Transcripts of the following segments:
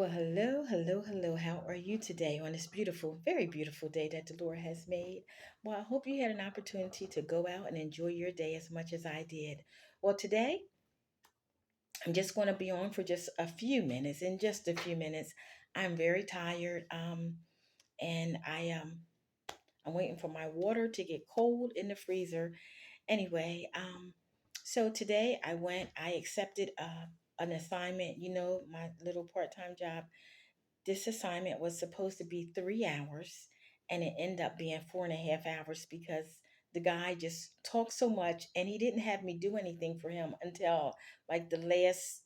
Well, hello, hello, hello. How are you today on this beautiful, very beautiful day that the Lord has made? Well, I hope you had an opportunity to go out and enjoy your day as much as I did. Well, today I'm just going to be on for just a few minutes. In just a few minutes, I'm very tired, and I'm waiting for my water to get cold in the freezer. Anyway, so today I accepted an assignment. My little part-time job. This assignment was supposed to be 3 hours, and it ended up being 4.5 hours because the guy just talked so much and he didn't have me do anything for him until like the last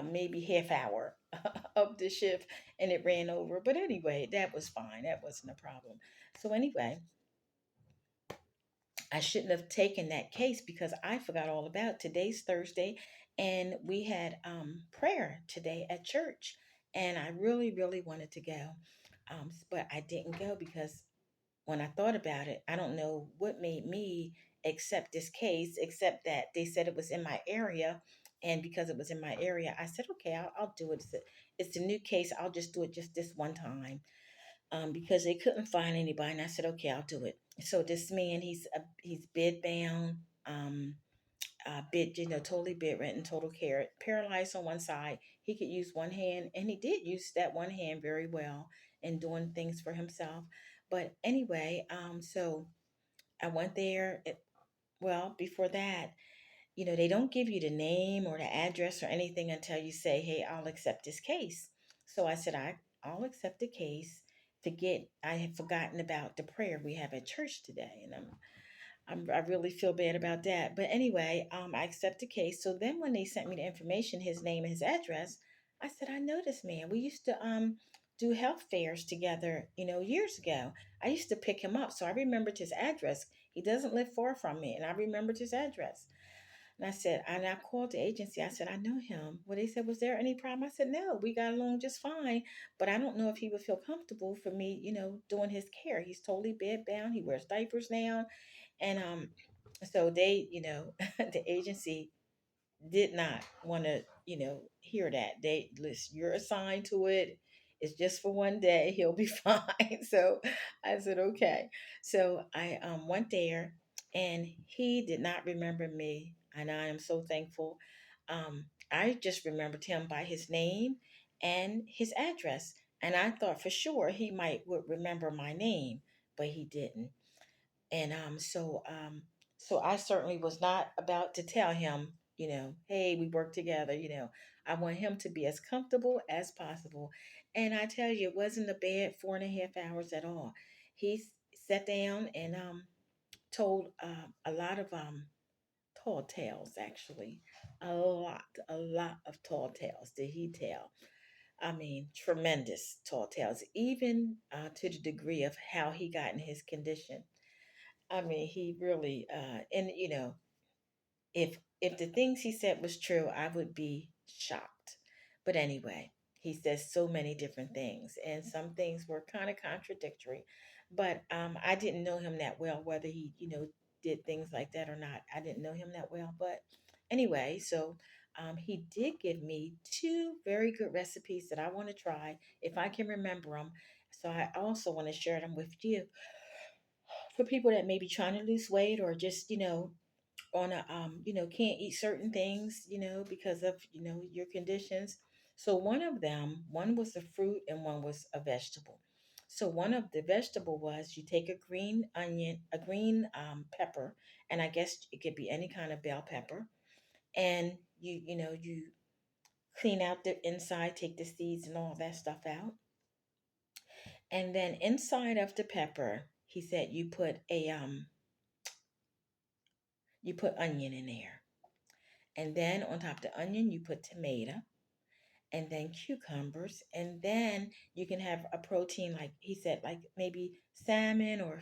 maybe half hour of the shift, and it ran over. But anyway, that was fine. That wasn't a problem. So anyway, I shouldn't have taken that case because I forgot all about it. Today's Thursday, and we had prayer today at church, and I really, really wanted to go, but I didn't go because when I thought about it, I don't know what made me accept this case, except that they said it was in my area. And because it was in my area, I said, okay, I'll do it. It's a new case. I'll just do it just this one time, because they couldn't find anybody. And I said, okay, I'll do it. So this man, he's bedbound, totally bedridden, total care, paralyzed on one side. He could use one hand, and he did use that one hand very well in doing things for himself. But anyway, so I went there. Well, before that, they don't give you the name or the address or anything until you say, hey, I'll accept this case. So I said, I'll accept the case. I had forgotten about the prayer we have at church today. And I really feel bad about that. But anyway, I accept the case. So then when they sent me the information, his name and his address, I said, I know this man. We used to do health fairs together, years ago. I used to pick him up. So I remembered his address. He doesn't live far from me, and I remembered his address. And I called the agency. I said, I know him. Well, they said, was there any problem? I said, no, we got along just fine. But I don't know if he would feel comfortable for me, doing his care. He's totally bedbound. He wears diapers now. And so they, the agency did not want to, hear that. They listen, you're assigned to it. It's just for one day. He'll be fine. So I said, okay. So I went there, and he did not remember me. And I am so thankful. I just remembered him by his name and his address. And I thought for sure he might would remember my name, but he didn't. And so I certainly was not about to tell him, hey, we work together. I want him to be as comfortable as possible. And I tell you, it wasn't a bad 4.5 hours at all. He sat down and told a lot of tall tales, actually. A lot of tall tales did he tell. I mean, tremendous tall tales, even to the degree of how he got in his condition. I mean, he really and if the things he said was true, I would be shocked. But anyway, he says so many different things, and some things were kind of contradictory. But I didn't know him that well, whether he, did things like that or not. I didn't know him that well. But anyway, so he did give me two very good recipes that I want to try if I can remember them. So I also want to share them with you for people that may be trying to lose weight, or just on a can't eat certain things because of your conditions. So one was a fruit and one was a vegetable. So one of the vegetable was, you take a green onion, a green pepper, and I guess it could be any kind of bell pepper, and you clean out the inside, take the seeds and all that stuff out. And then inside of the pepper, he said, you put onion in there. And then on top of the onion, you put tomato, and then cucumbers. And then you can have a protein, like he said, like maybe salmon or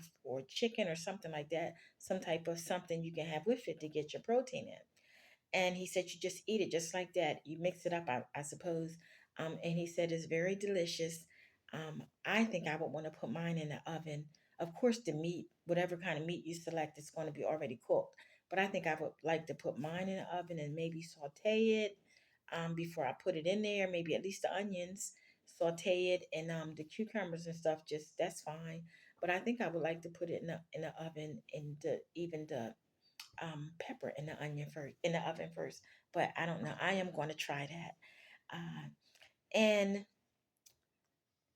chicken or something like that, some type of something you can have with it to get your protein in. And he said you just eat it just like that. You mix it up, I suppose. And he said it's very delicious. I think I would want to put mine in the oven. Of course, the meat, whatever kind of meat you select, is going to be already cooked. But I think I would like to put mine in the oven and maybe saute it. before I put it in there. Maybe at least the onions, saute it, and the cucumbers and stuff. Just that's fine. But I think I would like to put it in the oven and even the pepper in the onion first in the oven first. But I don't know. I am going to try that. And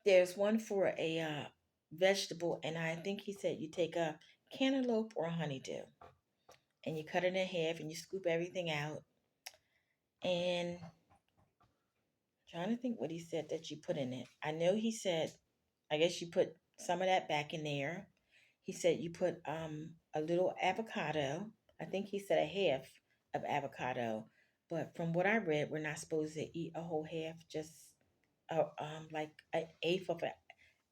there's one for a vegetable, and I think he said you take a cantaloupe or a honeydew, and you cut it in half, and you scoop everything out. And trying to think what he said that you put in it. I know he said, I guess you put some of that back in there. He said you put a little avocado. I think he said a half of avocado, but from what I read, we're not supposed to eat a whole half, just like an eighth of an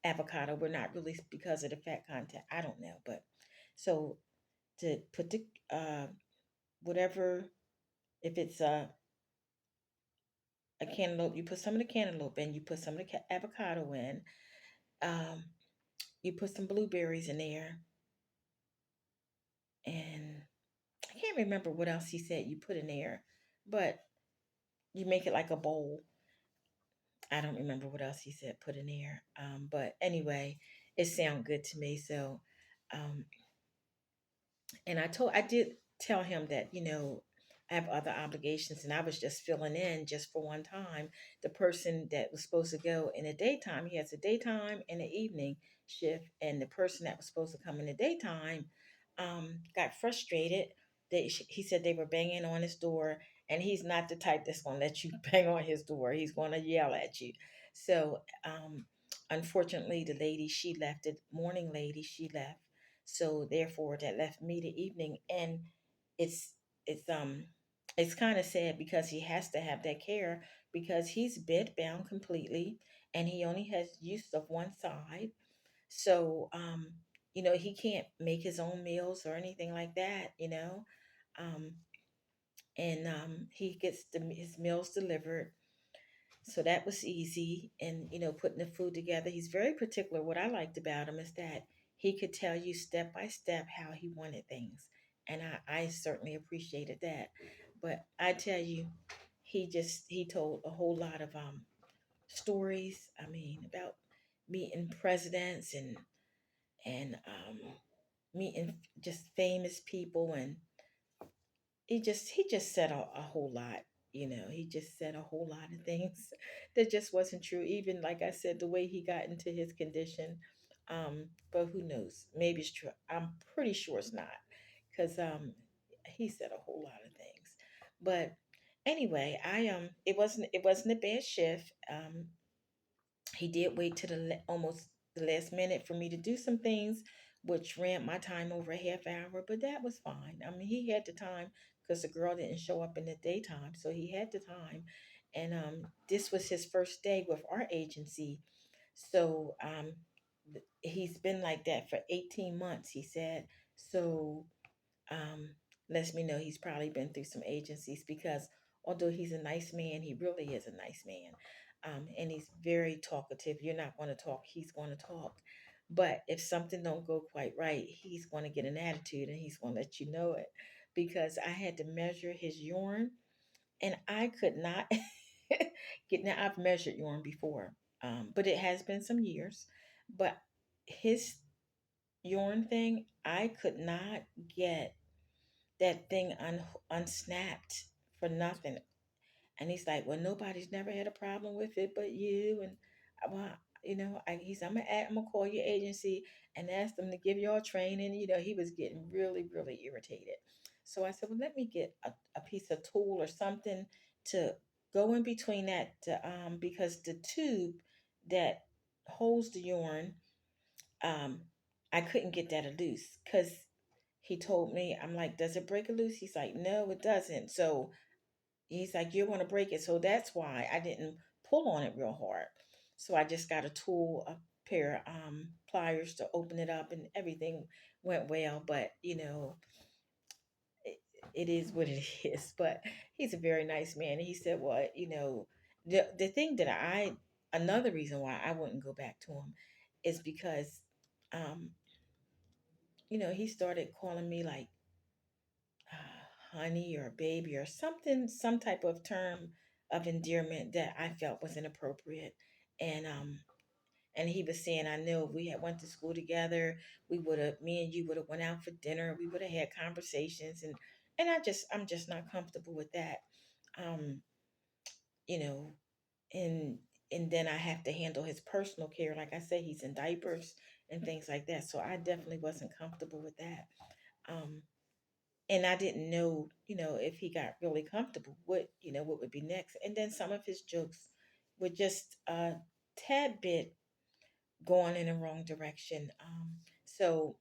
avocado. We're not really because of the fat content. I don't know, but so to put the whatever, if it's a cantaloupe, you put some of the cantaloupe in, you put some of the avocado in, um, you put some blueberries in there, and I can't remember what else he said you put in there, but you make it like a bowl. I don't remember what else he said put in there, but anyway, it sounded good to me. So, um, and I did tell him that, I have other obligations and I was just filling in just for one time. The person that was supposed to go in the daytime, he has a daytime and an evening shift, and the person that was supposed to come in the daytime got frustrated. He said they were banging on his door, and he's not the type that's going to let you bang on his door. He's going to yell at you. So, unfortunately, the lady, she left, the morning lady, she left, so therefore that left me the evening. And it's it's um it's kind of sad because he has to have that care because he's bed bound completely, and he only has use of one side. So he can't make his own meals or anything like that. um and he gets his meals delivered, so that was easy. And, putting the food together, he's very particular. What I liked about him is that he could tell you step by step how he wanted things. And I certainly appreciated that. But I tell you, he told a whole lot of stories. I mean, about meeting presidents and meeting just famous people, and he just said a whole lot. He just said a whole lot of things that just wasn't true. Even like I said, the way he got into his condition. But who knows? Maybe it's true. I'm pretty sure it's not, because he said a whole lot of things. But anyway, it wasn't a bad shift. He did wait to almost the last minute for me to do some things, which ran my time over a half hour, but that was fine. I mean, he had the time because the girl didn't show up in the daytime, so he had the time. And this was his first day with our agency. So he's been like that for 18 months, he said. So um, lets me know he's probably been through some agencies, because although he's a nice man, he really is a nice man. And he's very talkative. You're not going to talk, he's going to talk. But if something don't go quite right, he's going to get an attitude, and he's going to let you know it. Because I had to measure his urine, and I could not get. Now I've measured urine before, but it has been some years. But his urine thing, I could not get that thing unsnapped for nothing. And he's like, well, nobody's never had a problem with it but you. And well, I'm gonna call your agency and ask them to give y'all training. He was getting really, really irritated. So I said, well, let me get a piece of tool or something to go in between that, because the tube that holds the urine, um, I couldn't get that loose because he told me, I'm like, does it break it loose? He's like, no, it doesn't. So he's like, you're going to break it. So that's why I didn't pull on it real hard. So I just got a tool, a pair of pliers to open it up, and everything went well. But, it, it is what it is. But he's a very nice man. And he said, well, the thing that another reason why I wouldn't go back to him is because, um, he started calling me like honey or baby or something, some type of term. of endearment that I felt was inappropriate. And and he was saying, I know if we had went to school together, we would have, me and you would have went out for dinner, we would have had conversations, and I'm just not comfortable with that. Um, you know, and and then I have to handle his personal care. Like I said, he's in diapers and things like that. So I definitely wasn't comfortable with that. Um, and I didn't know, if he got really comfortable, what would be next. And then some of his jokes were just a tad bit going in the wrong direction. So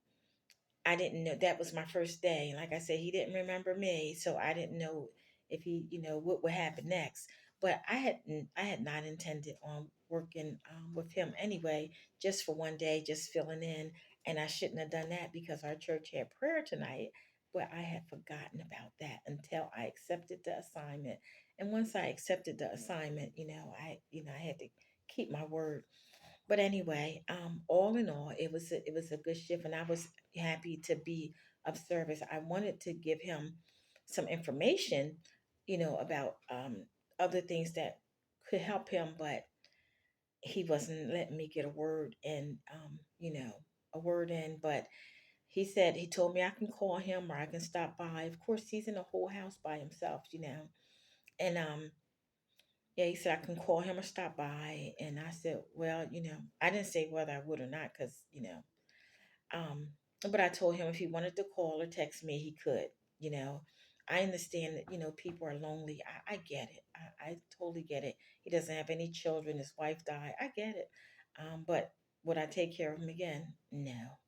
I didn't know that was my first day. Like I said, he didn't remember me, so I didn't know if he, what would happen next. But I had not intended on working with him anyway, just for one day, just filling in. And I shouldn't have done that because our church had prayer tonight. But I had forgotten about that until I accepted the assignment. And once I accepted the assignment, I had to keep my word. But anyway, all in all, it was a good shift, and I was happy to be of service. I wanted to give him some information, about other things that could help him, but he wasn't letting me get a word in, a word in. But he told me I can call him or I can stop by. Of course, he's in a whole house by himself, and yeah, he said I can call him or stop by. And I said, well, I didn't say whether I would or not because, um, but I told him if he wanted to call or text me, he could, you know. I understand that, people are lonely. I get it. I totally get it. He doesn't have any children. His wife died. I get it. But would I take care of him again? No.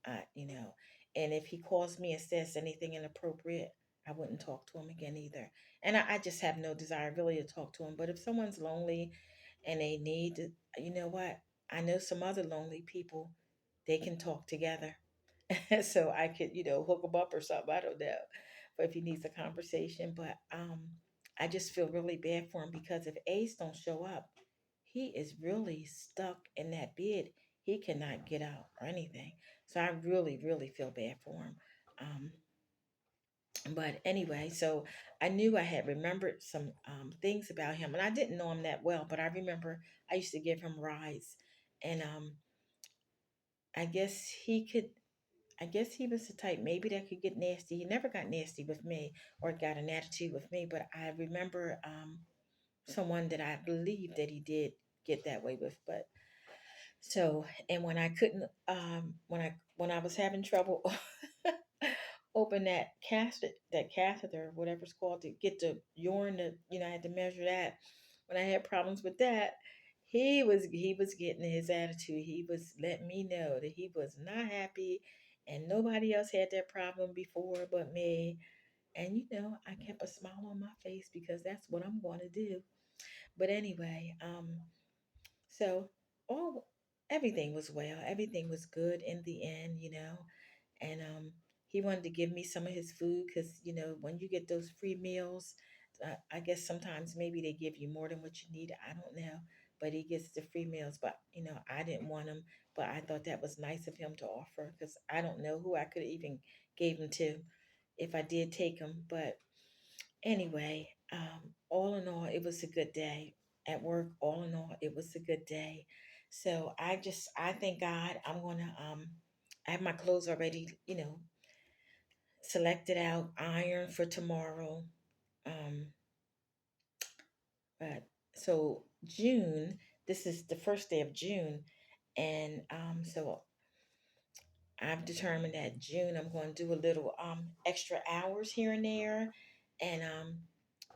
And if he calls me and says anything inappropriate, I wouldn't talk to him again either. And I just have no desire really to talk to him. But if someone's lonely and they need to, you know what? I know some other lonely people, they can talk together. So I could, hook him up or something. I don't know. But if he needs a conversation, but I just feel really bad for him because if Ace don't show up, he is really stuck in that bed. He cannot get out or anything. So I really, really feel bad for him. Um, but anyway, so I knew I had remembered some things about him, and I didn't know him that well, but I remember I used to give him rides, and I guess he could. I guess he was the type maybe that could get nasty. He never got nasty with me or got an attitude with me, but I remember someone that I believe that he did get that way with. But so, and when I couldn't, when I was having trouble open that catheter, whatever it's called, to get the urine, I had to measure that. When I had problems with that, he was getting his attitude. He was letting me know that he was not happy, and nobody else had that problem before but me. And I kept a smile on my face because that's what I'm going to do. But anyway, so all everything was well. Everything was good in the end. And he wanted to give me some of his food because when you get those free meals, I guess sometimes maybe they give you more than what you need. I don't know, but he gets the free meals. But I didn't want them, but I thought that was nice of him to offer because I don't know who I could even gave them to if I did take them. But anyway, all in all, it was a good day at work. All in all, it was a good day. So I thank God. I have my clothes already, selected out, iron for tomorrow. Um, but so June, this is the first day of June, and so I've determined that June I'm going to do a little extra hours here and there, and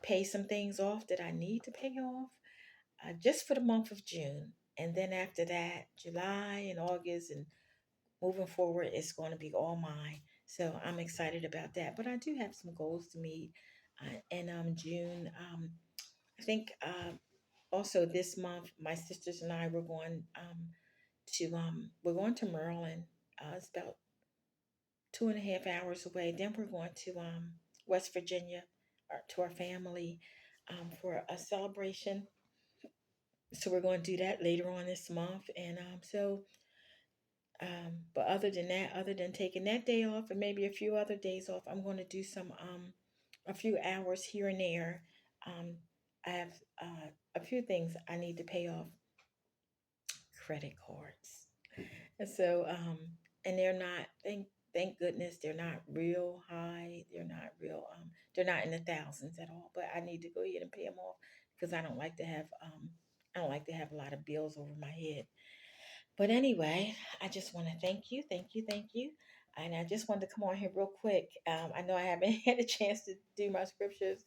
pay some things off that I need to pay off, just for the month of June. And then after that, July and August and moving forward, it's going to be all mine. So I'm excited about that. But I do have some goals to meet in June. I think also this month, my sisters and I were going we're going to Maryland. It's about 2.5 hours away. Then we're going to West Virginia, to our family, for a celebration. So we're going to do that later on this month. And but other than that, other than taking that day off and maybe a few other days off, I'm going to do some a few hours here and there. Um, I have a few things I need to pay off credit cards. And so, and they're not, thank goodness they're not real high. They're not in the thousands at all, but I need to go ahead and pay them off because I don't like to have a lot of bills over my head. But anyway, I just want to thank you, thank you, thank you. And I just wanted to come on here real quick. I know I haven't had a chance to do my scriptures.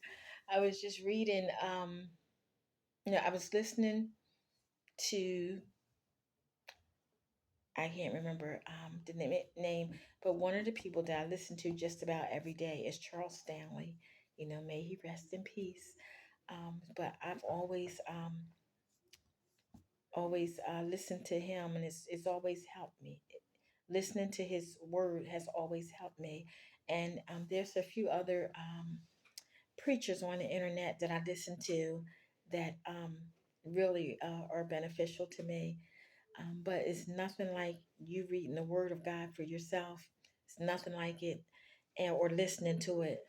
I was just reading, I was listening to, I can't remember the name, but one of the people that I listen to just about every day is Charles Stanley. May he rest in peace. But I've always listened to him, and it's always helped me. Listening to his word has always helped me. And there's a few other preachers on the internet that I listen to that really are beneficial to me. But it's nothing like you reading the Word of God for yourself. It's nothing like it, or listening to it.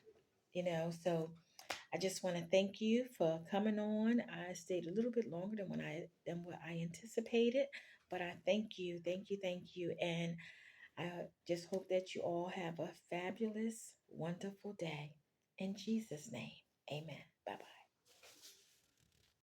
So I just want to thank you for coming on. I stayed a little bit longer than what I anticipated, but I thank you, thank you, thank you, and I just hope that you all have a fabulous, wonderful day. In Jesus' name, Amen. Bye bye.